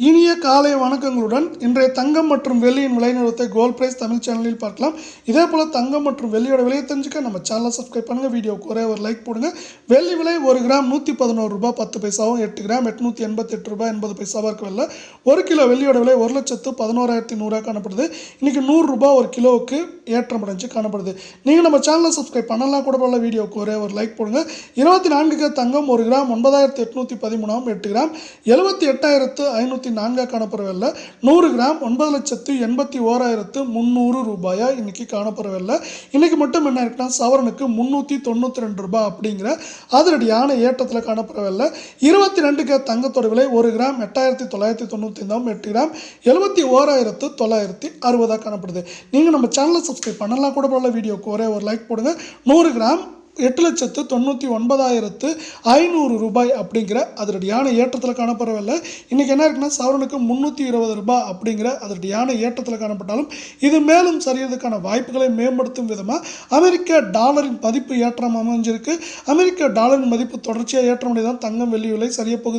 இனிய காலை வணக்கங்களுடன் இன்றைய தங்கம் மற்றும் வெள்ளியின் விலை நிறுவனத்தை கோல்ட் பிரைஸ் தமிழ் சேனலில் பார்க்கலாம். இதே போல் தங்கம் மற்றும் வெள்ளியோட விலையை தெரிஞ்சுக்க நம்ம சேனலை சப்ஸ்கிரைப் பண்ணுங்கள். வீடியோக்கு ஒரே ஒரு லைக் போடுங்க. வெள்ளி விலை 1 கிராம் 111 ரூபாய் 10 பைசாவும் 8 கிராம் 888 ரூபாய் 80 பைசாவாக இருக்க விலை. 1 கிலோ வெள்ளியோட விலை 1,11,100 காணப்படுது. இன்றைக்கி 100 ரூபாய் ஒரு கிலோவுக்கு ஏற்றம் அடைஞ்சு காணப்படுது. நீங்கள் நம்ம சேனலை சப்ஸ்கிரைப் பண்ணலாம் கூட போல வீடியோக்கு ஒரே ஒரு லைக் போடுங்க. 24 தங்கம் 1 கிராம் 9,813 8 கிராம் 78,504 காணப்படவில்லை. 100 கிராம் 9,81,300 ரூபாயா இன்னைக்கு காணப்படவில்லை. இன்னைக்கு மட்டும் என்ன இருக்குன்னா சவரனுக்கு 392 ரூபாய் அப்படிங்கிற அதிரடியான ஏற்றத்தில் காணப்படவில்லை. 22 தங்கத்தோட விலை 1 கிராம் 8,995 8 கிராம் 71,960 காணப்படுது. நீங்கள் நம்ம சேனலை சப்ஸ்கிரைப் பண்ணலாம் கூட போல வீடியோக்கு ஒரே ஒரு லைக் போடுங்க. 100 கிராம் 8,99,500 ரூபாய் அப்படிங்கிற அதிரடியான ஏற்றத்தில் காணப்படவில்லை. இன்றைக்கி என்ன இருக்குன்னா சவரனுக்கு 320 ரூபாய் அப்படிங்கிற அதிரடியான ஏற்றத்தில் காணப்பட்டாலும் இது மேலும் சரியறதுக்கான வாய்ப்புகளை மேம்படுத்தும் விதமாக அமெரிக்க டாலரின் மதிப்பு ஏற்றம் அமைஞ்சிருக்கு. அமெரிக்க டாலரின் மதிப்பு தொடர்ச்சியாக ஏற்றமுடைய தான் தங்கம் வெள்ளி விலை சரிய போகுது.